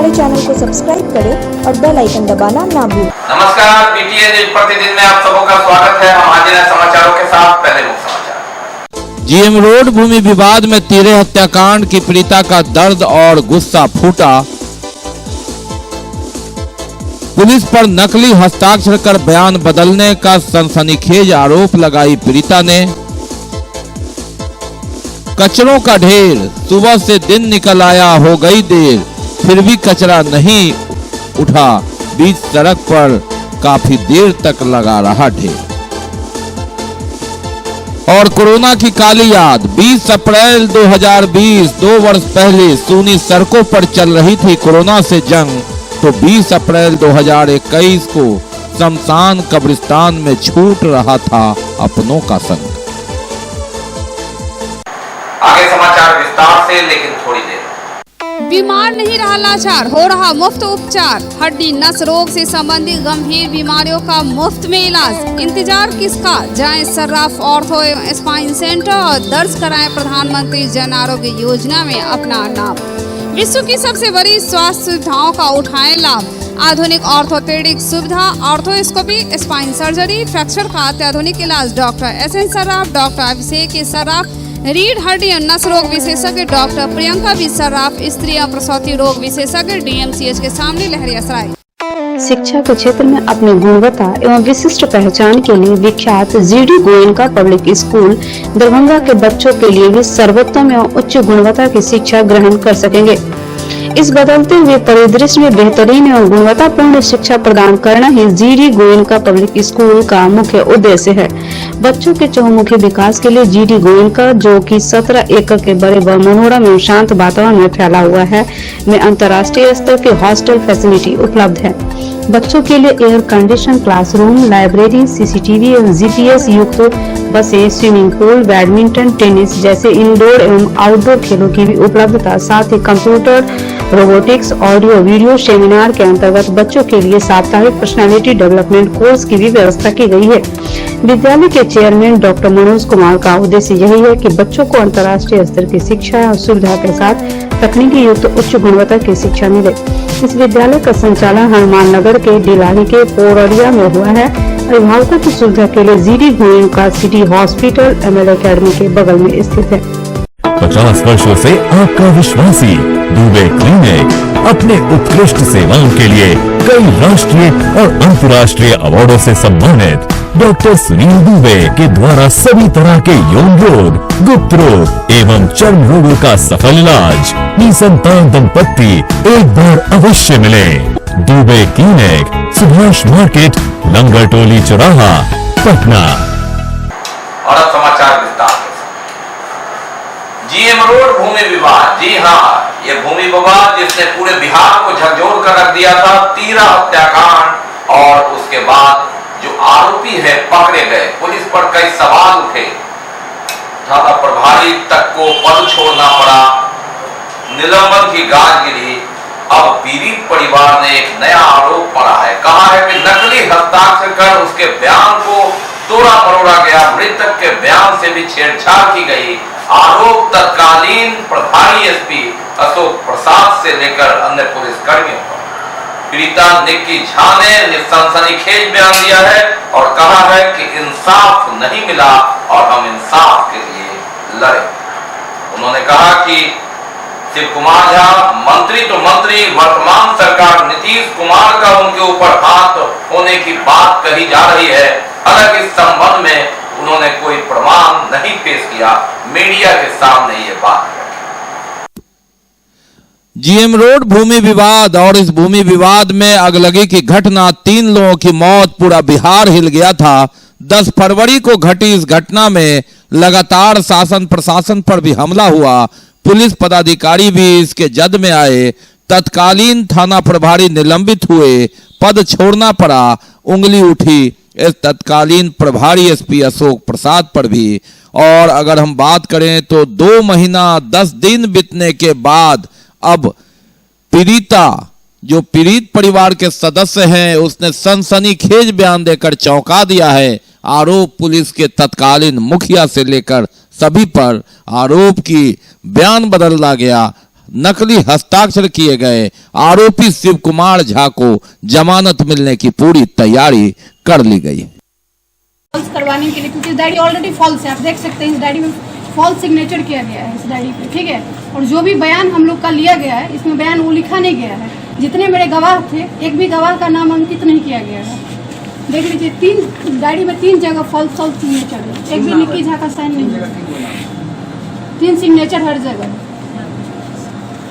हमारे चैनल को सब्सक्राइब करें और बेल आइकन दबाना ना भूलें। नमस्कार, बीटीएन न्यूज प्रतिदिन में आप सबों का स्वागत है। हम आज समाचारों के साथ पहले मुख्य समाचार। जीएम रोड भूमि विवाद में तीरे हत्याकांड की पीड़िता का दर्द और गुस्सा फूटा। पुलिस पर नकली हस्ताक्षर कर बयान बदलने का सनसनीखेज आरोप लगाई पीड़िता ने। कचरों का ढेर, सुबह से दिन निकल आया, हो गई देर, फिर भी कचरा नहीं उठा, बीच सड़क पर काफी देर तक लगा रहा ढेर। और कोरोना की काली याद, 20 अप्रैल 2020, 2 वर्ष पहले सूनी सड़कों पर चल रही थी कोरोना से जंग, तो 20 अप्रैल 2021 को शमशान कब्रिस्तान में छूट रहा था अपनों का संग। आगे समाचार विस्तार से, लेकिन थोड़ी देर। बीमार नहीं रहा लाचार, हो रहा मुफ्त उपचार। हड्डी नस रोग से संबंधित गंभीर बीमारियों का मुफ्त में इलाज। इंतजार किसका, जाएं सर्राफ ऑर्थो एवं स्पाइन सेंटर और दर्ज कराएं प्रधानमंत्री जन आरोग्य योजना में अपना नाम। विश्व की सबसे बड़ी स्वास्थ्य सुविधाओं का उठाएं लाभ। आधुनिक ऑर्थोपेडिक सुविधा, ऑर्थोस्कोपी, स्पाइन सर्जरी, फ्रैक्चर का अत्याधुनिक इलाज। Doctor S N Sarraf, doctor Abhishek Sarraf, रीढ़ हड्डी और नस रोग विशेषज्ञ डॉक्टर प्रियंका बी सर्राफ, स्त्री और प्रसूति रोग विशेषज्ञ डीएमसीएच के सामने लहरियासराय। शिक्षा के क्षेत्र में अपनी गुणवत्ता एवं विशिष्ट पहचान के लिए विख्यात GD Goenka public school Darbhanga के बच्चों के लिए भी सर्वोत्तम एवं उच्च गुणवत्ता की शिक्षा ग्रहण कर सकेंगे। इस बदलते हुए परिदृश्य में बेहतरीन एवं गुणवत्तापूर्ण शिक्षा प्रदान करना ही जीडी गोयनका पब्लिक स्कूल का मुख्य उद्देश्य है। बच्चों के चहुमुखी विकास के लिए जीडी गोयनका, जो कि 17 एकड़ के बड़े व मनोरम एवं शांत वातावरण में फैला हुआ है, में अंतर्राष्ट्रीय स्तर के हॉस्टल फैसिलिटी उपलब्ध है। बच्चों के लिए air condition classroom, library, CCTV एवं जीपीएस युक्त बसें, स्विमिंग पूल, बैडमिंटन, टेनिस जैसे इंडोर एवं आउटडोर खेलों की भी उपलब्धता, साथ ही computer, robotics, audio video seminar के अंतर्गत बच्चों के लिए साप्ताहिक पर्सनालिटी डेवलपमेंट कोर्स की भी व्यवस्था की गई है। विद्यालय के चेयरमैन डॉक्टर मनोज कुमार का उद्देश्य यही है कि बच्चों को अंतर्राष्ट्रीय स्तर की शिक्षा और सुविधा के साथ तकनीकी युक्त उच्च गुणवत्ता की शिक्षा मिले। इस विद्यालय का संचालन हनुमान नगर के डिलारी के पोररिया में हुआ है। अभिभावकों की सुविधा के लिए GD Goenka city hospital ML academy के बगल में स्थित है। 50 वर्षों से आपका विश्वासी दुबे क्लिनिक अपने उत्कृष्ट सेवाओं के लिए कई राष्ट्रीय और अंतर्राष्ट्रीय अवार्डों से सम्मानित डॉक्टर सुनील दुबे के द्वारा सभी तरह के यौन रोग, गुप्त रोग एवं चर्म रोगों का सफल इलाज। निसंतान दंपत्ति एक बार अवश्य मिले। दुबे क्लिनिक, सुभाष मार्केट, लंगर टोली चौराहा, पटना। और अब समाचार विस्तार से। जीएम रोड भूमि विवाद, जी हाँ, ये भूमि विवाद जिसने पूरे बिहार को झकझोर कर रख दिया था। तीरा हत्याकांड और उसके बाद जो आरोपी है पकड़े गए, पुलिस पर कई सवाल उठे, थाना प्रभारी तक को पद छोड़ना पड़ा, निलंबन की गाज गिरी। अब पीड़ित परिवार ने एक नया आरोप पड़ा है। कहा है कि नकली हस्ताक्षर कर उसके बयान को तोड़ा मरोड़ा गया, मृतक के बयान से भी छेड़छाड़ की गई। आरोप तत्कालीन प्रभारी एसपी अशोक प्रसाद से लेकर अन्य पुलिस कर्मियों पर। पीड़िता निक्की झा ने सनसनीखेज बयान दिया है और कहा है कि इंसाफ नहीं मिला और हम इंसाफ के लिए लड़े। उन्होंने कहा कि शिव कुमार झा मंत्री तो मंत्री, वर्तमान सरकार नीतीश कुमार का उनके ऊपर हाथ होने की बात कही जा रही है। हालांकि इस संबंध में उन्होंने कोई प्रमाण नहीं पेश किया। मीडिया के सामने ये बात है। जीएम रोड भूमि विवाद, और इस भूमि विवाद में अगलगी की घटना, 3 लोगों की मौत, पूरा बिहार हिल गया था। 10 फरवरी को घटी इस घटना में लगातार शासन प्रशासन पर भी हमला हुआ। पुलिस पदाधिकारी भी इसके जद में आए। तत्कालीन थाना प्रभारी निलंबित हुए, पद छोड़ना पड़ा, उंगली उठी इस तत्कालीन प्रभारी एसपी अशोक प्रसाद पर भी। और अगर हम बात करें तो 2 महीना 10 दिन बीतने के बाद अब पीड़िता, जो पीड़ित परिवार के सदस्य हैं, उसने सनसनीखेज बयान देकर चौंका दिया है। आरोप पुलिस के तत्कालीन मुखिया से लेकर सभी पर आरोप की बयान बदला गया। नकली हस्ताक्षर किए गए आरोपी शिव कुमार झा को जमानत मिलने की पूरी तैयारी कर ली गई। फॉल्स करवाने के लिए, क्योंकि डायरी ऑलरेडी फॉल्स है, आप देख सकते हैं इस डायरी में फॉल्स सिग्नेचर किया गया है इस डायरी पे, ठीक है। और जो भी बयान हम लोग का लिया गया है, इसमें बयान वो लिखा नहीं गया है। जितने मेरे गवाह थे, एक भी गवाह का नाम अंकित नहीं किया गया है। देख लीजिए, 3 डायरी में 3 जगह फॉल्स सिग्नेचर है, एक भी निक्की झा का साइन नहीं है। 3 सिग्नेचर हर जगह,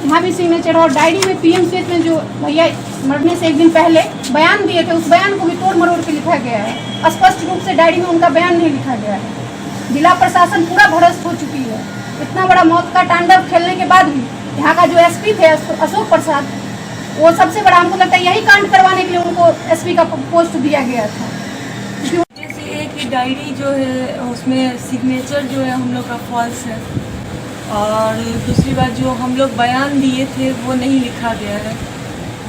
यहाँ भी सिग्नेचर। और डायरी में पीएमसीएच में जो भैया मरने से एक दिन पहले बयान दिए थे, उस बयान को भी तोड़ मरोड़ के लिखा गया है। स्पष्ट रूप से डायरी में उनका बयान नहीं लिखा गया है। जिला प्रशासन पूरा भ्रष्ट हो चुकी है। इतना बड़ा मौत का तांडव खेलने के बाद भी यहाँ का जो एसपी थे अशोक प्रसाद, वो सबसे बड़ा, हमको लगता है यही कांड करवाने के लिए उनको एसपी का पोस्ट दिया गया था। जैसे एक डायरी जो है उसमें सिग्नेचर जो है हम लोग का फॉल्स है, और दूसरी बात जो हम लोग बयान दिए थे वो नहीं लिखा गया है।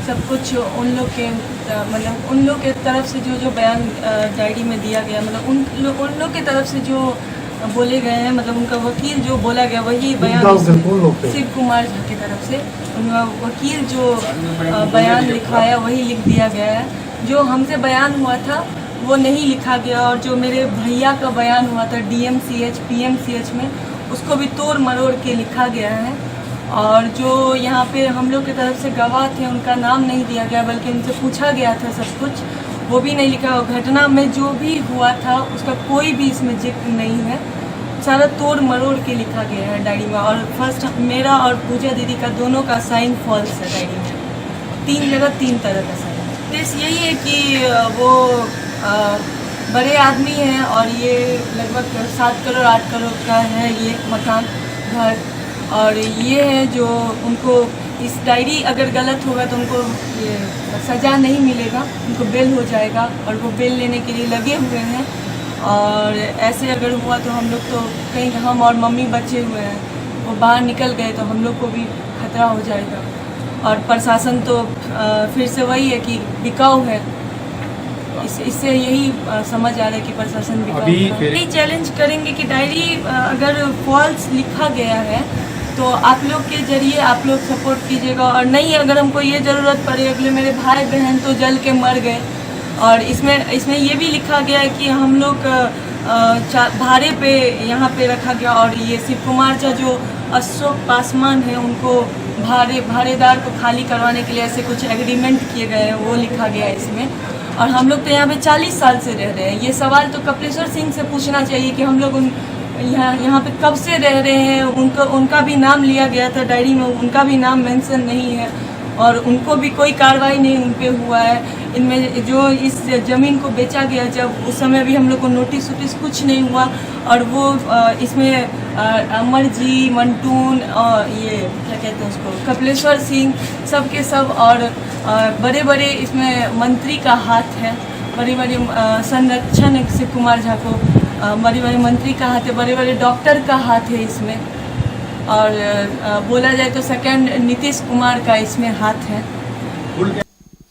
सब कुछ उन लोग के मतलब उन लोग के तरफ से जो बयान डायरी में दिया गया, मतलब उन लोग के तरफ से जो बोले गए हैं, मतलब उनका वकील जो बोला गया वही बयान शिव कुमार झा की तरफ से उनका वकील जो बयान लिखवाया वही लिख दिया गया है। जो हमसे बयान हुआ था वो नहीं लिखा गया, और जो मेरे भैया का बयान हुआ था डीएमसीएच पीएमसीएच में, उसको भी तोड़ मरोड़ के लिखा गया है। और जो यहाँ पे हम लोग की तरफ से गवाह थे उनका नाम नहीं दिया गया, बल्कि उनसे पूछा गया था सब कुछ, वो भी नहीं लिखा। और घटना में जो भी हुआ था उसका कोई भी इसमें जिक्र नहीं है, सारा तोड़ मरोड़ के लिखा गया है डायरी में। और फर्स्ट मेरा और पूजा दीदी का दोनों का साइन फॉल्स है डायरी में, 3 जगह 3 तरह का साइन। केस यही है कि वो बड़े आदमी हैं और ये लगभग 7 करोड़ 8 करोड़ का है ये मकान घर, और ये है जो उनको इस डायरी अगर गलत होगा तो उनको ये सज़ा नहीं मिलेगा, उनको बेल हो जाएगा, और वो बेल लेने के लिए लगे हुए हैं। और ऐसे अगर हुआ तो हम लोग तो कहीं, हम और मम्मी बचे हुए हैं, वो बाहर निकल गए तो हम लोग को भी खतरा हो जाएगा। और प्रशासन तो फिर से वही है कि बिकाऊ है, इससे यही समझ आ रहा है कि प्रशासन बिकाऊ है। यही चैलेंज करेंगे कि डायरी अगर फॉल्स लिखा गया है तो आप लोग के जरिए आप लोग सपोर्ट कीजिएगा, और नहीं अगर हमको ये ज़रूरत पड़े, अगले मेरे भाई बहन तो जल के मर गए। और इसमें ये भी लिखा गया है कि हम लोग भाड़े पे यहाँ पे रखा गया, और ये शिव कुमार झा जो अशोक पासवान है उनको भाड़ेदार को खाली करवाने के लिए ऐसे कुछ एग्रीमेंट किए गए हैं, वो लिखा गया है इसमें। और हम लोग तो यहाँ पे 40 साल से रह रहे हैं। ये सवाल तो कपिलेश्वर सिंह से पूछना चाहिए कि हम लोग यहाँ पे कब से रह रहे हैं। उनका भी नाम लिया गया था डायरी में, उनका भी नाम मेंशन नहीं है, और उनको भी कोई कार्रवाई नहीं उन पे हुआ है। इनमें जो इस ज़मीन को बेचा गया, जब उस समय भी हम लोग को नोटिस वोटिस कुछ नहीं हुआ, और वो इसमें अमर जी, मंटून और ये क्या कहते हैं उसको, कपिलेश्वर सिंह, सब के सब, और बड़े बड़े इसमें मंत्री का हाथ है, बड़े बड़े संरक्षण शिव कुमार झा को बड़े बड़े मंत्री का हाथ है, बड़े बड़े डॉक्टर का हाथ है इसमें, और बोला जाए तो सेकंड नीतीश कुमार का इसमें हाथ है।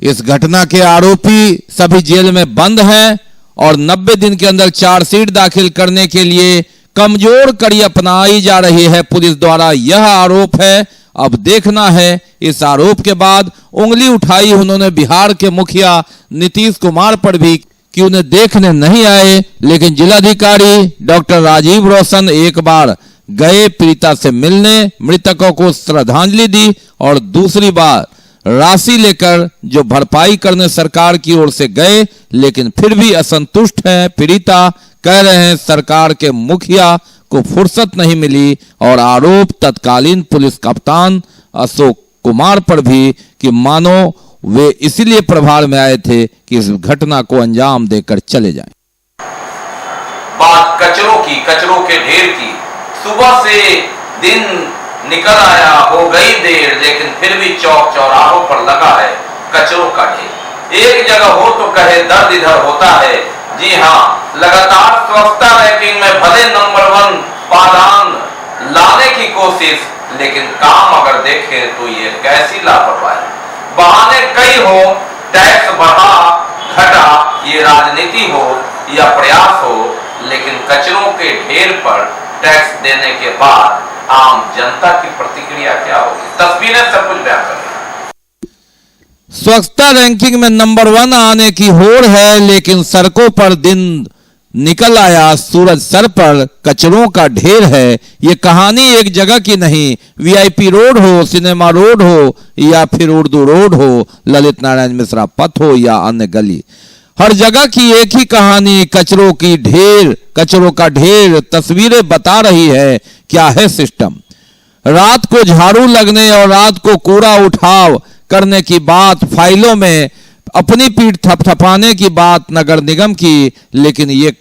इस घटना के आरोपी सभी जेल में बंद हैं और 90 दिन के अंदर चार्जशीट दाखिल करने के लिए कमजोर कड़ी अपनाई जा रही है पुलिस द्वारा, यह आरोप है। अब देखना है इस आरोप के बाद उंगली उठाई उन्होंने बिहार के मुखिया नीतीश कुमार पर भी कि उन्हें देखने नहीं आए, लेकिन जिलाधिकारी डॉक्टर राजीव रोशन एक बार गए पीड़िता से मिलने, मृतकों को श्रद्धांजलि दी, और दूसरी बार राशि लेकर जो भरपाई करने सरकार की ओर से गए, लेकिन फिर भी असंतुष्ट हैं पीड़िता। कह रहे हैं सरकार के मुखिया को फुर्सत नहीं मिली, और आरोप तत्कालीन पुलिस कप्तान अशोक कुमार पर भी कि मानो वे इसीलिए प्रभार में आए थे कि इस घटना को अंजाम देकर चले जाएं। बात कचरों की, कचरों के ढेर की। सुबह से दिन निकल आया, हो गई देर, लेकिन फिर भी चौक चौराहों पर लगा है कचरों का ढेर। एक जगह हो तो कहे दर्द इधर होता है। जी हाँ, लगातार स्वच्छता रैंकिंग में भले नंबर 1 पादान लाने की कोशिश, लेकिन काम अगर देखें तो ये कैसी लापरवाही। बहाने कई हो, टैक्स बढ़ा घटा, ये राजनीति हो या प्रयास हो, लेकिन कचरों के ढेर पर टैक्स देने के बाद आम जनता की प्रतिक्रिया क्या होगी, तस्वीरें सब कुछ बयान कर रही हैं। स्वच्छता रैंकिंग में नंबर 1 आने की होड़ है, लेकिन सड़कों पर दिन निकल आया सूरज सर पर कचरों का ढेर है। ये कहानी एक जगह की नहीं, वीआईपी रोड हो, सिनेमा रोड हो या फिर उर्दू रोड हो, ललित नारायण मिश्रा पथ हो या अन्य गली, हर जगह की एक ही कहानी, कचरों की ढेर, कचरों का ढेर। तस्वीरें बता रही है क्या है सिस्टम। रात को झाड़ू लगने और रात को कूड़ा उठाव करने की बात, फाइलों में अपनी पीठ थपथपाने की बात नगर निगम की, लेकिन ये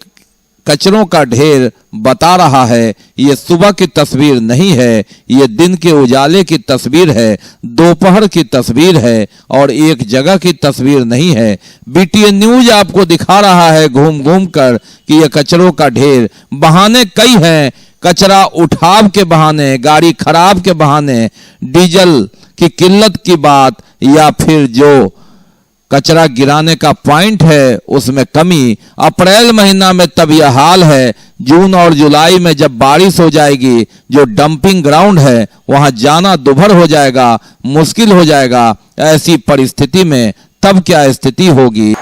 कचरों का ढेर बता रहा है। ये सुबह की तस्वीर नहीं है, ये दिन के उजाले की तस्वीर है, दोपहर की तस्वीर है और एक जगह की तस्वीर नहीं है। बीटीएन न्यूज आपको दिखा रहा है घूम घूम कर कि ये कचरों का ढेर। बहाने कई हैं, कचरा उठाव के बहाने, गाड़ी खराब के बहाने, डीजल की किल्लत की बात या फिर जो कचरा गिराने का पॉइंट है उसमें कमी। अप्रैल महीना में तब यह हाल है, जून और जुलाई में जब बारिश हो जाएगी, जो डंपिंग ग्राउंड है वहां जाना दुभर हो जाएगा, मुश्किल हो जाएगा। ऐसी परिस्थिति में तब क्या स्थिति होगी।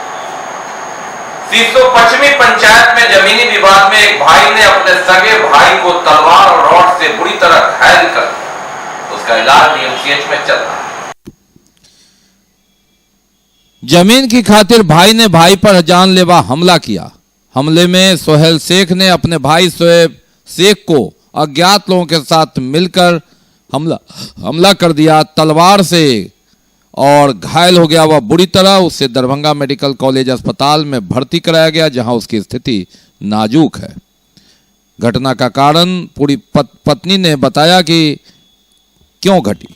सीसो पश्चिमी पंचायत में जमीनी विवाद में एक भाई ने अपने सगे भाई को तलवार और रॉड से बुरी तरह घायल कर दिया। उसका इलाज डीएमसीएच में चल रहा है। जमीन की खातिर भाई ने भाई पर जानलेवा हमला किया। हमले में सोहेल शेख ने अपने भाई शोएब शेख को अज्ञात लोगों के साथ मिलकर हमला कर दिया तलवार से और घायल हो गया वह बुरी तरह। उसे दरभंगा मेडिकल कॉलेज अस्पताल में भर्ती कराया गया, जहां उसकी स्थिति नाजुक है। घटना का कारण पूरी पत्नी ने बताया कि क्यों घटी।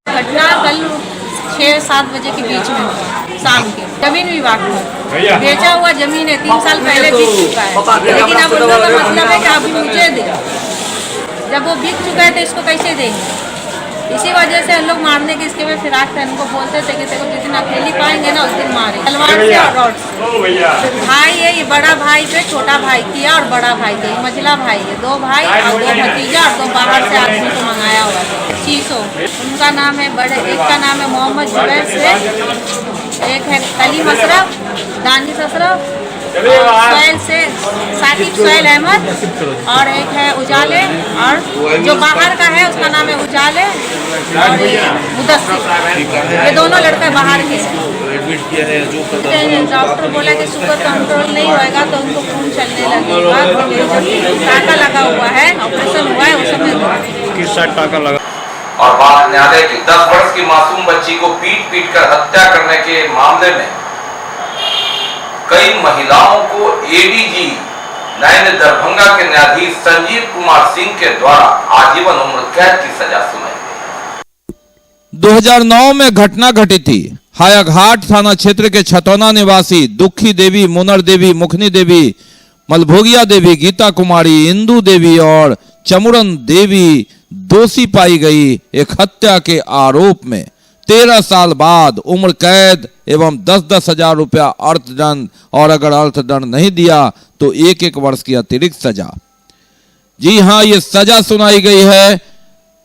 घटना कल 6-7 बजे के बीच में शाम के जमीन विवाद में बेचा हुआ जमीन है, 3 साल पहले बिक चुका है, लेकिन अब उन लोगों का मतलब है कि अभी मुझे दे। जब वो बिक चुका है तो इसको कैसे देंगे? इसी वजह से हम लोग मारने के इसके में फिराक थे, उनको बोलते थे कि देखो जिस दिन अकेली पाएंगे ना उस दिन मारे, तलवार से और रॉड से। भाई है, ये बड़ा भाई पे छोटा भाई किया और बड़ा भाई थे, मझला भाई है, 2 भाई और 2 भतीजा और 2 बाहर से आदमी को मंगाया हुआ है। सीसो उनका नाम है, बड़े एक का नाम है मोहम्मद जुबैर शेख, एक है कलीम अशरफ, दानिश अशरफ, सोहेल से साकिब सोहेल अहमद और एक है उजाले, और जो बाहर का है उसका नाम है उजाले और मुदस्सिर। ये दोनों लड़के बाहर के हैं। डॉक्टर बोला कि शुगर कंट्रोल नहीं होएगा तो उनको खून चलने लगेगा। टाका लगा हुआ है, ऑपरेशन हुआ है, उस समय किसका टाका लगा। और बात न्यायालय की 10 वर्ष की मासूम बच्ची को पीट कर हत्या करने के मामले में कई महिलाओं को एडीजी न्याय दरभंगा के न्यायाधीश संजीव कुमार सिंह के द्वारा आजीवन उम्र कैद की सजा सुनाई। 2009 में घटना घटी थी। हायाघाट थाना क्षेत्र के छतौना निवासी दुखी देवी, मुनर देवी, मुखनी देवी, मलभोगिया देवी, गीता कुमारी, इंदू देवी और चमुरन देवी दोषी पाई गई एक हत्या के आरोप में। 13 साल बाद उम्र कैद एवं 10-10 हजार रुपया अर्थदंड, और अगर अर्थदंड नहीं दिया तो 1-1 वर्ष की अतिरिक्त सजा। जी हां, ये सजा सुनाई गई है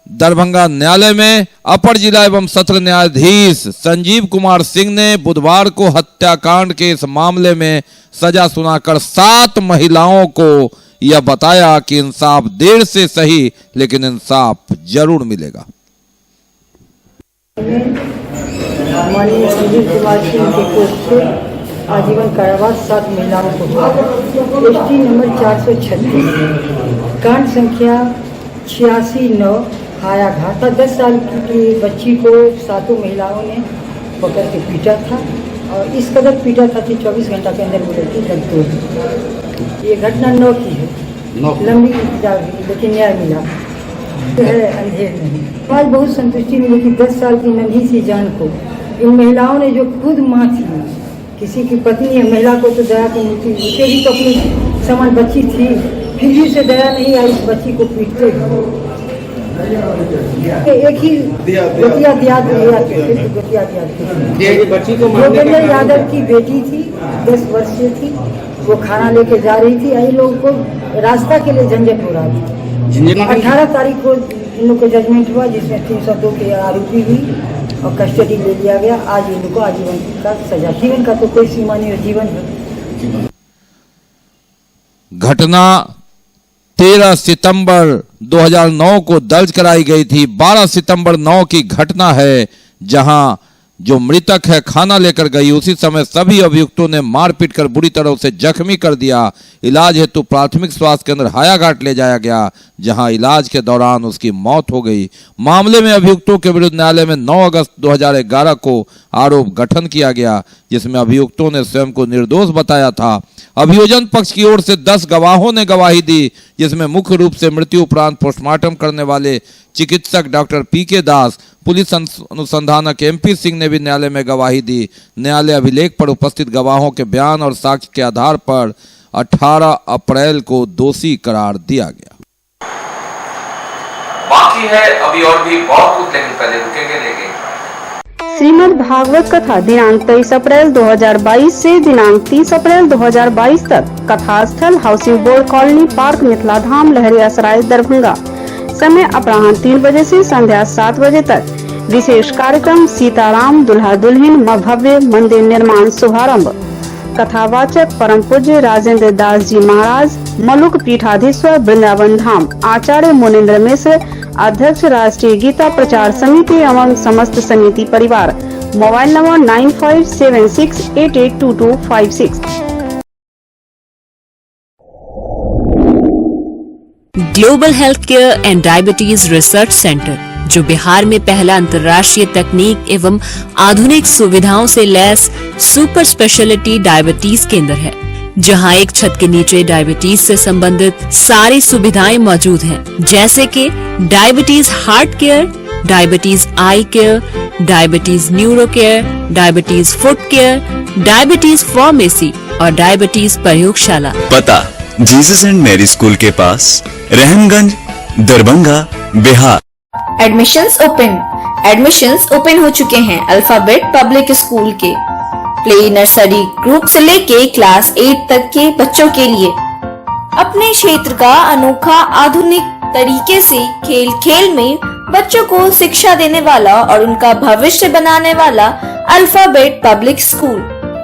दरभंगा न्यायालय में। अपर जिला एवं सत्र न्यायाधीश संजीव कुमार सिंह ने बुधवार को हत्याकांड के इस मामले में सजा सुनाकर 7 महिलाओं को यह बताया कि इंसाफ देर से सही लेकिन इंसाफ जरूर मिलेगा। माननीय संजीव कुमार सिंह के कोर्ट से आजीवन कारावास 7 महिलाओं को एसटी नंबर 436 कांड संख्या 86-9 हायाघाट। 10 साल की बच्ची को 7 महिलाओं ने पकड़ के पीटा था और इस कदर पीटा था कि 24 घंटा के अंदर वो लड़की दर्द तोड़। ये घटना 9 की है, लंबी इंतजार हुई लेकिन न्याय मिला है, अंधेर नहीं। आज बहुत संतुष्टि मिली कि 10 साल की नन्ही सी जान को इन महिलाओं ने, जो खुद माँ थी, किसी की पत्नी है, महिला को तो दया की मूर्ति, उसे भी तो अपनी समान बच्ची थी, फिर भी उसे दया नहीं आई इस बच्ची को पीटते। एक ही गोतिया योगेंद्र यादव की बेटी थी, 10 वर्षीय थी, वो खाना लेके जा रही थी। आई लोग को रास्ता के लिए झंझट हो रहा था। 18 तारीख को इन लोग को जजमेंट हुआ, जिसमें 302 के आरोपी हुई और कस्टडी ले लिया गया। आज इन लोग को आजीवन का सजा, जीवन का तो कोई सीमा नहीं है, जीवन। घटना 13 सितंबर 2009 को दर्ज कराई गई थी। 12 सितंबर 9 की घटना है, जहां जो मृतक है खाना लेकर गई, उसी समय सभी अभियुक्तों ने मारपीट कर बुरी तरह से जख्मी कर दिया। इलाज हेतु प्राथमिक स्वास्थ्य केंद्र हायाघाट ले जाया गया, जहां इलाज के दौरान उसकी मौत हो गई। मामले में अभियुक्तों के विरुद्ध न्यायालय में 9 अगस्त 2011 को आरोप गठन किया गया, जिसमें अभियुक्तों ने स्वयं को निर्दोष बताया था। अभियोजन पक्ष की ओर से 10 गवाहों ने गवाही दी, जिसमें मुख्य रूप से मृत्यु उपरांत पोस्टमार्टम करने वाले चिकित्सक डॉक्टर पीके दास, पुलिस अनुसंधानक एमपी सिंह ने भी न्यायालय में गवाही दी। न्यायालय अभिलेख पर उपस्थित गवाहों के बयान और साक्ष्य के आधार पर 18 अप्रैल को दोषी करार दिया गया। बाकी है अभी और भी बहुत कुछ, लेकिन पहले रुकेंगे लेके। श्रीमद् भागवत कथा दिनांक 23 अप्रैल 2022 से दिनांक 30 अप्रैल 2022 तक कथा स्थल housing board colony park Mithila Dham Laheria Sarai Darbhanga. समय अपराह्न 3 बजे से संध्या 7 बजे तक। विशेष कार्यक्रम सीताराम दुल्हा दुल्हन भव्य मंदिर निर्माण शुभारंभ। कथावाचक परम पूज्य राजेंद्र दास जी महाराज, मलुक पीठाधीश्वर वृंदावन धाम। आचार्य मुनीन्द्र मिश्र, अध्यक्ष राष्ट्रीय गीता प्रचार समिति एवं समस्त समिति परिवार। Mobile number 9576882256। Global health care and diabetes research centre, जो बिहार में पहला अंतर्राष्ट्रीय तकनीक एवं आधुनिक सुविधाओं से लैस सुपर स्पेशलिटी डायबिटीज केंद्र है, जहां एक छत के नीचे डायबिटीज से संबंधित सारी सुविधाएं मौजूद हैं, जैसे कि diabetes heart care, diabetes eye care, diabetes neuro care, diabetes foot care, diabetes pharmacy और डायबिटीज प्रयोगशाला। पता जीसस एंड मैरी स्कूल के पास, रहमगंज, दरभंगा, बिहार। एडमिशंस ओपन हो चुके हैं अल्फाबेट पब्लिक स्कूल के प्ले नर्सरी ग्रुप से लेके क्लास 8 तक के बच्चों के लिए। अपने क्षेत्र का अनोखा आधुनिक तरीके से खेल खेल में बच्चों को शिक्षा देने वाला और उनका भविष्य बनाने वाला अल्फाबेट पब्लिक स्कूल,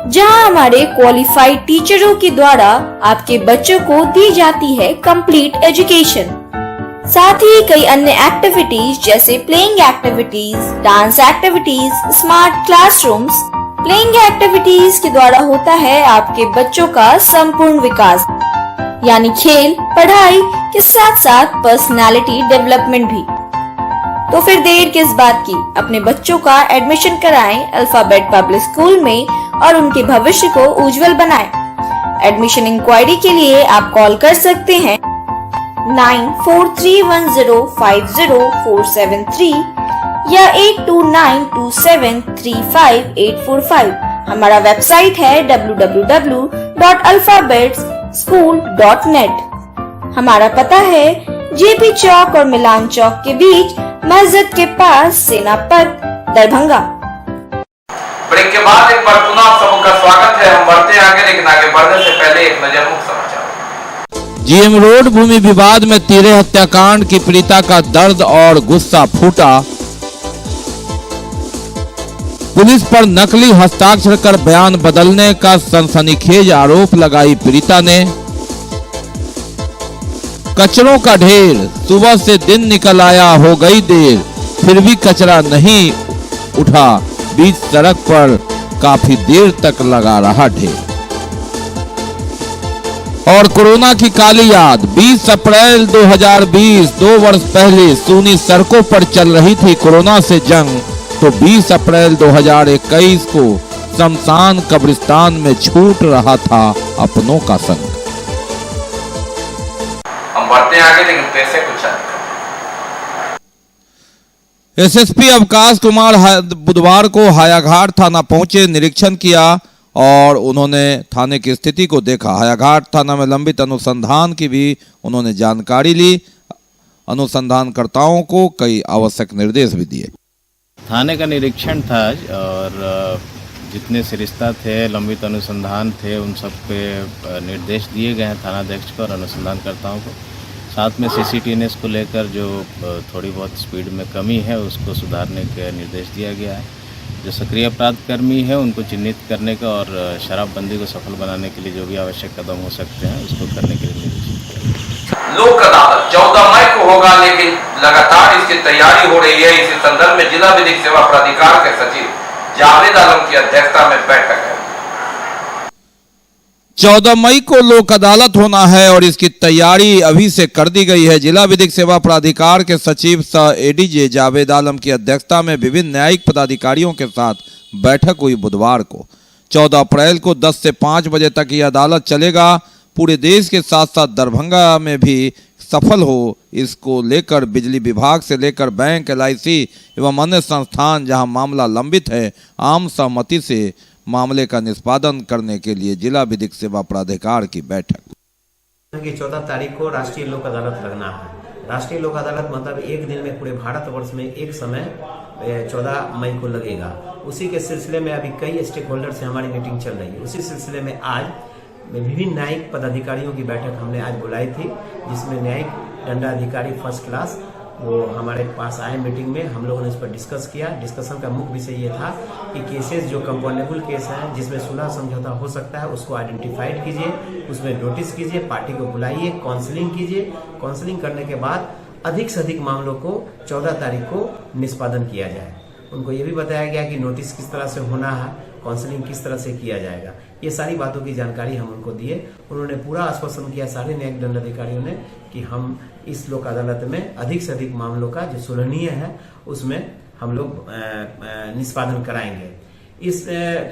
जहां हमारे क्वालिफाइड टीचरों के द्वारा आपके बच्चों को दी जाती है कंप्लीट एजुकेशन। साथ ही कई अन्य एक्टिविटीज जैसे playing activities, dance activities, smart classrooms. Playing activities के द्वारा होता है आपके बच्चों का संपूर्ण विकास, यानी खेल पढ़ाई के साथ साथ पर्सनालिटी डेवलपमेंट भी। तो फिर देर किस बात की, अपने बच्चों का एडमिशन कराएं अल्फाबेट पब्लिक स्कूल में और उनके भविष्य को उज्जवल बनाएं। एडमिशन इंक्वायरी के लिए आप कॉल कर सकते हैं 9431050473 या 8292735845। हमारा वेबसाइट है www.alphabetschool.net। हमारा पता है जेपी चौक और मिलान चौक के बीच, मस्जिद के पास, सेनापत, दरभंगा। ब्रेक के बाद एक बार पुनः आप सबका स्वागत है। हम बढ़ते हैं आगे, लेकिन आगे बढ़ने से पहले एक नजर मुख्य समाचार। जीएम रोड भूमि विवाद में तीरे हत्याकांड की पीड़िता का दर्द और गुस्सा फूटा। पुलिस पर नकली हस्ताक्षर कर बयान बदलने का सनसनीखेज आरोप लगाई पीड़िता ने। कचरों का ढेर, सुबह से दिन निकल आया, हो गई देर, फिर भी कचरा नहीं उठा, बीच सड़क पर काफी देर तक लगा रहा ढेर। और कोरोना की काली याद, 20 अप्रैल 2020, 2 वर्ष पहले सूनी सड़कों पर चल रही थी कोरोना से जंग, तो 20 अप्रैल 2021 को शमशान कब्रिस्तान में छूट रहा था अपनों का संग। हम बढ़ते हैं आगे, लेकिन पैसे कुछ एसएसपी अवकाश कुमार बुधवार को हायाघाट थाना पहुंचे, निरीक्षण किया और उन्होंने थाने की स्थिति को देखा। हायाघाट थाना में लंबित अनुसंधान की भी उन्होंने जानकारी ली। अनुसंधानकर्ताओं को कई आवश्यक निर्देश भी दिए। थाने का निरीक्षण था और जितने सरिस्ता थे, लंबित अनुसंधान थे, उन सब पे निर्देश दिए गए हैं थानाध्यक्ष को और अनुसंधानकर्ताओं को। साथ में CCTVNS को लेकर जो थोड़ी बहुत स्पीड में कमी है उसको सुधारने के निर्देश दिया गया है। जो सक्रिय अपराधकर्मी है उनको चिन्हित करने का और शराबबंदी को सफल बनाने के लिए जो भी आवश्यक कदम हो सकते हैं उसको करने के लिए निर्देश दिया है। लोक अदालत 14 मई को होगा, लेकिन लगातार इसकी तैयारी हो रही है। इसी संदर्भ में जिला विधिक सेवा प्राधिकार के सचिव जावेद आलम की अध्यक्षता में बैठक है। 14 मई को लोक अदालत होना है और इसकी तैयारी अभी से कर दी गई है। जिला विधिक सेवा प्राधिकार के सचिव सह ADJ जावेद आलम की अध्यक्षता में विभिन्न न्यायिक पदाधिकारियों के साथ बैठक हुई बुधवार को। 14 अप्रैल को 10 से 5 बजे तक ये अदालत चलेगा। पूरे देश के साथ साथ दरभंगा में भी सफल हो, इसको लेकर बिजली विभाग से लेकर बैंक, LIC एवं अन्य संस्थान जहां मामला लंबित है, आम सहमति से मामले का निष्पादन करने के लिए जिला विधिक सेवा प्राधिकार की बैठक। 14 तारीख को राष्ट्रीय लोक अदालत लगना है। राष्ट्रीय लोक अदालत मतलब एक दिन में पूरे भारतवर्ष में एक समय 14 मई को लगेगा। उसी के सिलसिले में अभी कई स्टेक होल्डर से हमारी मीटिंग चल रही है। उसी सिलसिले में आज विभिन्न न्यायिक पदाधिकारियों की बैठक हमने आज बुलाई थी, जिसमें न्यायिक दंडाधिकारी फर्स्ट क्लास वो हमारे पास आए मीटिंग में। हम लोगों ने इस पर डिस्कस किया। डिस्कशन का मुख्य विषय ये था कि केसेस जो कंपाउंडेबल केस हैं, जिसमें सुलह समझौता हो सकता है, उसको आइडेंटिफाइड कीजिए, उसमें नोटिस कीजिए, पार्टी को बुलाइए, काउंसलिंग कीजिए। काउंसलिंग करने के बाद अधिक से अधिक मामलों को 14 तारीख को निष्पादन किया जाए। उनको ये भी बताया गया कि नोटिस किस तरह से होना है, काउंसलिंग किस तरह से किया जाएगा। ये सारी बातों की जानकारी हम उनको दिए। उन्होंने पूरा आश्वासन किया सारे न्यायिक दंडाधिकारियों ने कि हम इस लोक अदालत में अधिक से अधिक मामलों का जो सुलहनीय है उसमें हम लोग निष्पादन कराएंगे। इस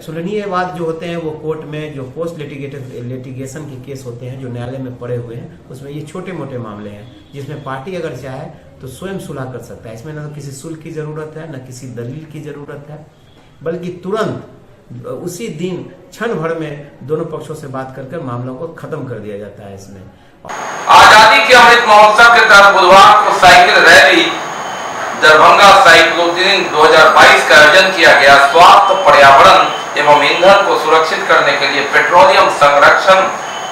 सुलहनीय वाद जो होते हैं वो कोर्ट में जो पोस्ट लिटिगेशन के केस होते हैं जो न्यायालय में पड़े हुए हैं, उसमें ये छोटे मोटे मामले हैं जिसमें पार्टी अगर चाहे तो स्वयं सुलह कर सकता है। इसमें न तो किसी शुल्क की जरूरत है, न किसी दलील की जरूरत है, बल्कि तुरंत उसी दिन क्षण भर में दोनों पक्षों से बात कर मामलों को खत्म कर दिया जाता है। इसमें आजादी के अमृत महोत्सव के तहत बुधवार को साइकिल रैली दरभंगा साइक्लोथॉन 2022 का आयोजन किया गया। स्वास्थ्य, पर्यावरण एवं ईंधन को सुरक्षित करने के लिए पेट्रोलियम संरक्षण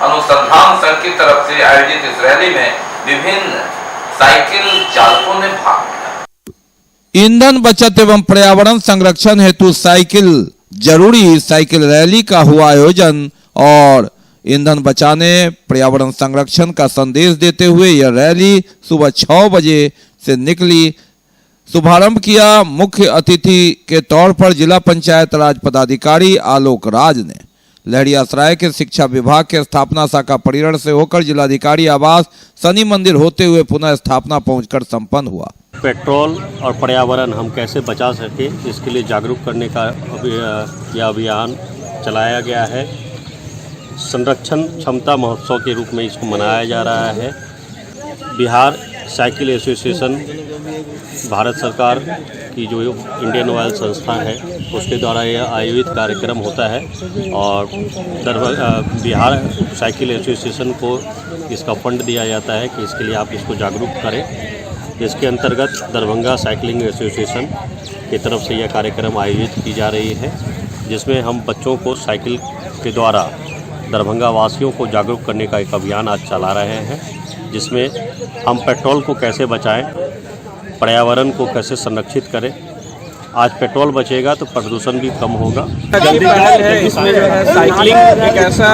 अनुसंधान संघ की तरफ से आयोजित इस रैली में विभिन्न साइकिल चालकों ने भाग लिया। ईंधन बचत एवं पर्यावरण संरक्षण हेतु साइकिल जरूरी साइकिल रैली का हुआ आयोजन और ईंधन बचाने, पर्यावरण संरक्षण का संदेश देते हुए यह रैली सुबह 6 बजे से निकली। शुभारंभ किया मुख्य अतिथि के तौर पर जिला पंचायत राज पदाधिकारी आलोक राज ने। लहरियासराय के शिक्षा विभाग के स्थापना शाखा परिसर से होकर जिलाधिकारी आवास, शनि मंदिर होते हुए पुनः स्थापना पहुंचकर संपन्न हुआ। पेट्रोल और पर्यावरण हम कैसे बचा सके, इसके लिए जागरूक करने का यह अभियान चलाया गया है। संरक्षण क्षमता महोत्सव के रूप में इसको मनाया जा रहा है। बिहार साइकिल एसोसिएशन भारत सरकार की जो इंडियन ऑयल संस्था है उसके द्वारा यह आयोजित कार्यक्रम होता है और बिहार साइकिल एसोसिएशन को इसका फंड दिया जाता है कि इसके लिए आप इसको जागरूक करें। इसके अंतर्गत दरभंगा साइकिलिंग एसोसिएशन की तरफ से यह कार्यक्रम आयोजित की जा रही है, जिसमें हम बच्चों को साइकिल के द्वारा दरभंगा वासियों को जागरूक करने का एक अभियान आज चला रहे हैं, जिसमें हम पेट्रोल को कैसे बचाएं, पर्यावरण को कैसे संरक्षित करें। आज पेट्रोल बचेगा तो प्रदूषण भी कम होगा। जल्दी पहल है, इसमें जो है साइकिलिंग एक ऐसा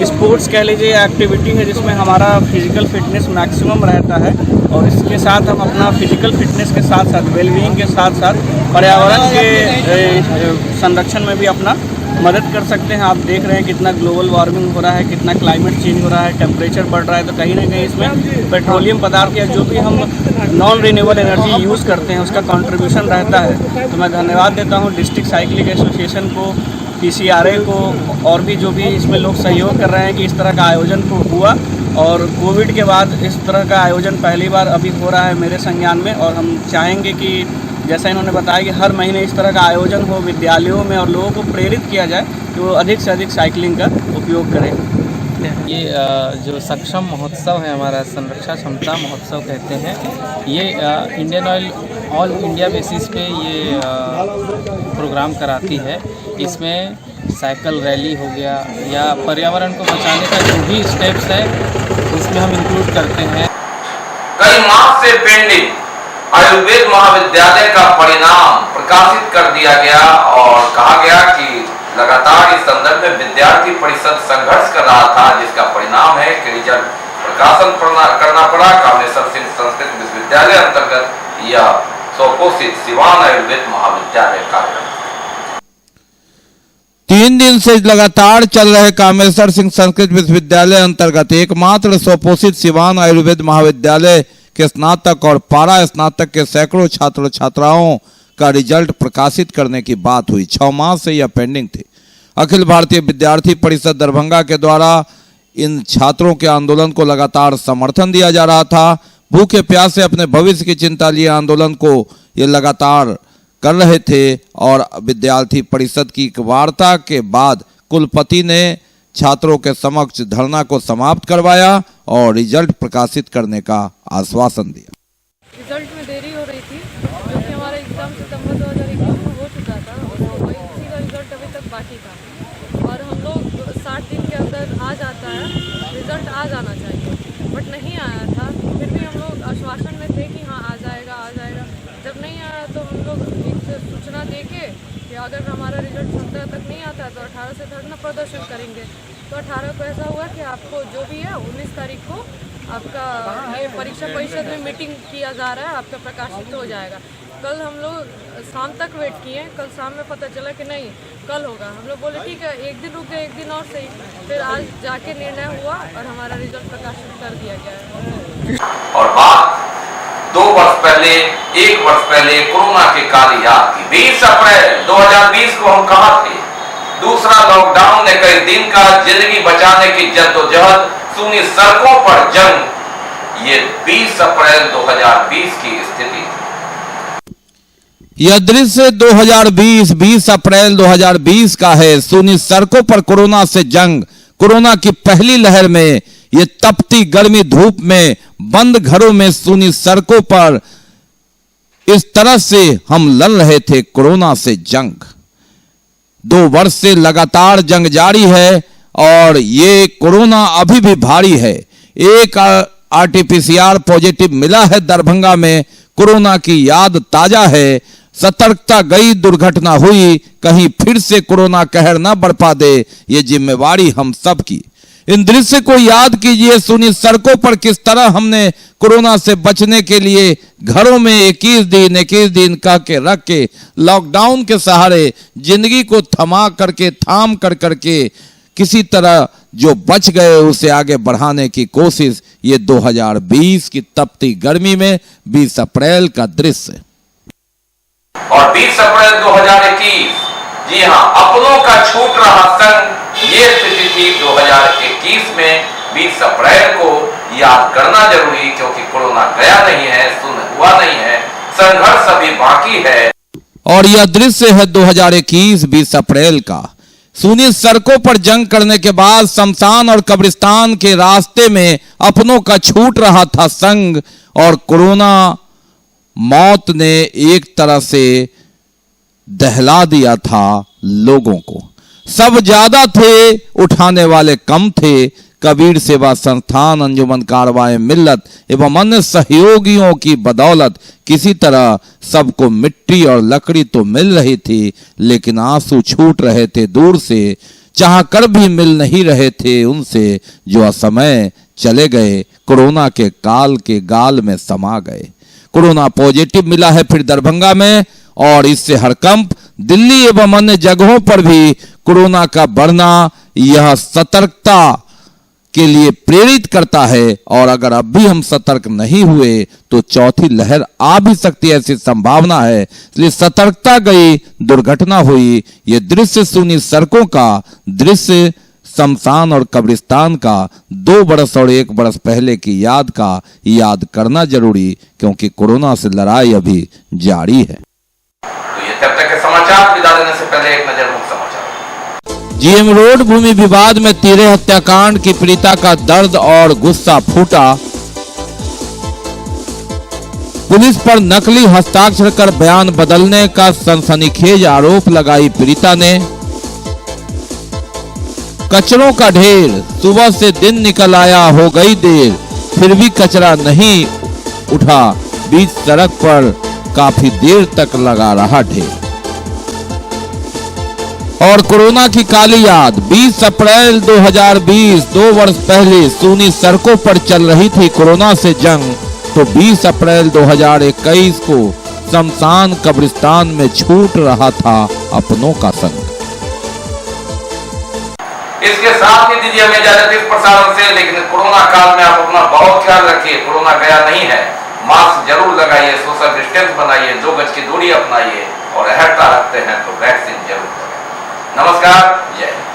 स्पोर्ट्स कह लीजिए एक्टिविटी है जिसमें हमारा फिजिकल फिटनेस मैक्सिमम रहता है और इसके साथ हम अपना फिजिकल फिटनेस के साथ साथ वेलबींग के साथ साथ पर्यावरण के संरक्षण में भी अपना मदद कर सकते हैं। आप देख रहे हैं कितना ग्लोबल वार्मिंग हो रहा है, कितना क्लाइमेट चेंज हो रहा है, टेम्परेचर बढ़ रहा है, तो कहीं ना कहीं इसमें पेट्रोलियम पदार्थ या जो भी हम नॉन रिन्यूएबल एनर्जी यूज़ करते हैं उसका कंट्रीब्यूशन रहता है। तो मैं धन्यवाद देता हूं डिस्ट्रिक्ट साइकिलिंग एसोसिएशन को, PCRA को और भी जो भी इसमें लोग सहयोग कर रहे हैं कि इस तरह का आयोजन को हुआ। और कोविड के बाद इस तरह का आयोजन पहली बार अभी हो रहा है मेरे संज्ञान में, और हम चाहेंगे कि जैसा इन्होंने बताया कि हर महीने इस तरह का आयोजन हो विद्यालयों में और लोगों को प्रेरित किया जाए कि वो अधिक से अधिक साइकिलिंग का उपयोग करें। थे। ये जो सक्षम महोत्सव है हमारा, संरक्षा क्षमता महोत्सव कहते हैं, ये Indian oil all India basis पे ये प्रोग्राम कराती है। इसमें साइकिल रैली हो गया या पर्यावरण को बचाने का जो भी स्टेप्स है उसमें हम इंक्लूड करते हैं। कई माह से पेंडिंग आयुर्वेद महाविद्यालय का परिणाम प्रकाशित कर दिया गया और कहा गया कि लगातार इस संदर्भ में विद्यार्थी परिषद संघर्ष कर रहा था, जिसका परिणाम है कि रिजल्ट प्रकाशन करना पड़ा। कामेश्वर सिंह संस्कृत विश्वविद्यालय अंतर्गत यह स्वघोषित सिवान आयुर्वेद महाविद्यालय कार्यक्रम 3 दिन से लगातार चल रहे कामेश्वर सिंह संस्कृत विश्वविद्यालय अंतर्गत एकमात्र स्वपोषित सिवान आयुर्वेद महाविद्यालय के स्नातक और पारा स्नातक के सैकड़ों छात्र छात्राओं का रिजल्ट प्रकाशित करने की बात हुई। 6 माह से यह पेंडिंग थी। अखिल भारतीय विद्यार्थी परिषद दरभंगा के द्वारा इन छात्रों के आंदोलन को लगातार समर्थन दिया जा रहा था। भूखे प्यासे अपने भविष्य की चिंता लिए आंदोलन को ये लगातार कर रहे थे और विद्यार्थी परिषद की एक वार्ता के बाद कुलपति ने छात्रों के समक्ष धरना को समाप्त करवाया और रिजल्ट प्रकाशित करने का आश्वासन दिया। रिजल्ट में देरी हो रही थी क्योंकि हमारा एग्जाम सितंबर 2021 में हो चुका था और इसी का रिजल्ट अभी तक बाकी था और हम लोग 60 दिन के अंदर आ जाता है, रिजल्ट आ जाना चाहिए, बट नहीं आया था। फिर भी हम लोग आश्वासन में थे कि हाँ आ जाएगा आ जाएगा। जब नहीं आया तो हम लोग एक सूचना दे के कि अगर हमारा रिजल्ट 17 तक नहीं आता तो 18 से धरना प्रदर्शन करेंगे। तो 18 को ऐसा हुआ कि आपको जो भी है 19 तारीख को आपका ये परीक्षा परिषद में मीटिंग किया जा रहा है, आपका प्रकाशित हो जाएगा। कल हम लोग शाम तक वेट किए, कल शाम में पता चला कि नहीं कल होगा। हम लोग बोले ठीक है एक दिन रुक गए, एक दिन और सही। फिर आज जाके निर्णय हुआ और हमारा रिजल्ट प्रकाशित कर दिया गया है। और बात 2 वर्ष पहले 1 वर्ष पहले कोरोना के काल याद की 20 अप्रैल 2020 को हम कहाँ थे। दूसरा लॉकडाउन ने कई दिन का जिंदगी बचाने की जद्दोजहद, सूनी सड़कों पर जंग, ये 20 अप्रैल 2020 की स्थिति। यह दृश्य 2020 अप्रैल 2020 का है। सूनी सड़कों पर कोरोना से जंग। कोरोना की पहली लहर में ये तपती गर्मी धूप में बंद घरों में सूनी सड़कों पर इस तरह से हम लड़ रहे थे कोरोना से जंग। 2 वर्ष से लगातार जंग जारी है और ये कोरोना अभी भी भारी है। एक आरटीपीसीआर पॉजिटिव मिला है दरभंगा में। कोरोना की याद ताजा है। सतर्कता गई, दुर्घटना हुई, कहीं फिर से कोरोना कहर न बरपा दे, ये जिम्मेवारी हम सब की। इन दृश्य को याद कीजिए। सूनी सड़कों पर किस तरह हमने कोरोना से बचने के लिए घरों में 21 दिन कह के रख के लॉकडाउन के सहारे जिंदगी को थाम करके किसी तरह जो बच गए उसे आगे बढ़ाने की कोशिश। ये 2020 की तपती गर्मी में 20 अप्रैल का दृश्य। और 20 अप्रैल 2021, जी हाँ, अपनों का छूट रहा संग, ये स्थिति थी 2021 में। 20 अप्रैल को याद करना जरूरी, क्योंकि कोरोना गया नहीं है, सुन हुआ नहीं है, संघर्ष अभी बाकी है। और यह दृश्य है 2021 20 अप्रैल का। सूनी सड़कों पर जंग करने के बाद शमशान और कब्रिस्तान के रास्ते में अपनों का छूट रहा था संग और कोरोना मौत ने एक तरह से दहला दिया था लोगों को। सब ज्यादा थे, उठाने वाले कम थे। कबीर सेवा संस्थान, अंजुमन कारवाए मिल्लत एवं अन्य सहयोगियों की बदौलत किसी तरह सबको मिट्टी और लकड़ी तो मिल रही थी, लेकिन आंसू छूट रहे थे दूर से, चाह कर भी मिल नहीं रहे थे उनसे जो असमय चले गए, कोरोना के काल के गाल में समा गए। कोरोना पॉजिटिव मिला है फिर दरभंगा में और इससे हड़कंप दिल्ली एवं अन्य जगहों पर भी कोरोना का बढ़ना यह सतर्कता के लिए प्रेरित करता है। और अगर अब भी हम सतर्क नहीं हुए तो चौथी लहर आ भी सकती है, ऐसी संभावना है। इसलिए सतर्कता गई, दुर्घटना हुई। ये दृश्य सूनी सड़कों का दृश्य, शमशान और कब्रिस्तान का 2 बरस और 1 बरस पहले की याद का याद करना जरूरी, क्योंकि कोरोना से लड़ाई अभी जारी है। तो ये तब तक के समाचार। विदा देने से पहले एक नजर मुख्य समाचार। जीएम रोड भूमि विवाद में तीरे हत्याकांड की पीड़िता का दर्द और गुस्सा फूटा। पुलिस पर नकली हस्ताक्षर कर बयान बदलने का सनसनीखेज आरोप लगाई पीड़िता ने। कचरों का ढेर, सुबह से दिन निकल आया, हो गई देर, फिर भी कचरा नहीं उठा, बीच सड़क पर काफी देर तक लगा रहा ढेर। और कोरोना की काली याद, 20 अप्रैल 2020, 2 वर्ष पहले सूनी सड़कों पर चल रही थी कोरोना से जंग, तो 20 अप्रैल 2021 को शमशान कब्रिस्तान में छूट रहा था अपनों का संग। इसके साथ ही दीजिए हमें इजाजत इस प्रसारण से, लेकिन कोरोना काल में आप अपना बहुत ख्याल रखिए। कोरोना गया नहीं है, मास्क जरूर लगाइए, सोशल डिस्टेंस बनाइए, 2 गज की दूरी अपनाइए और अहर्ता रखते हैं तो वैक्सीन जरूर करें। नमस्कार, जय हिंद।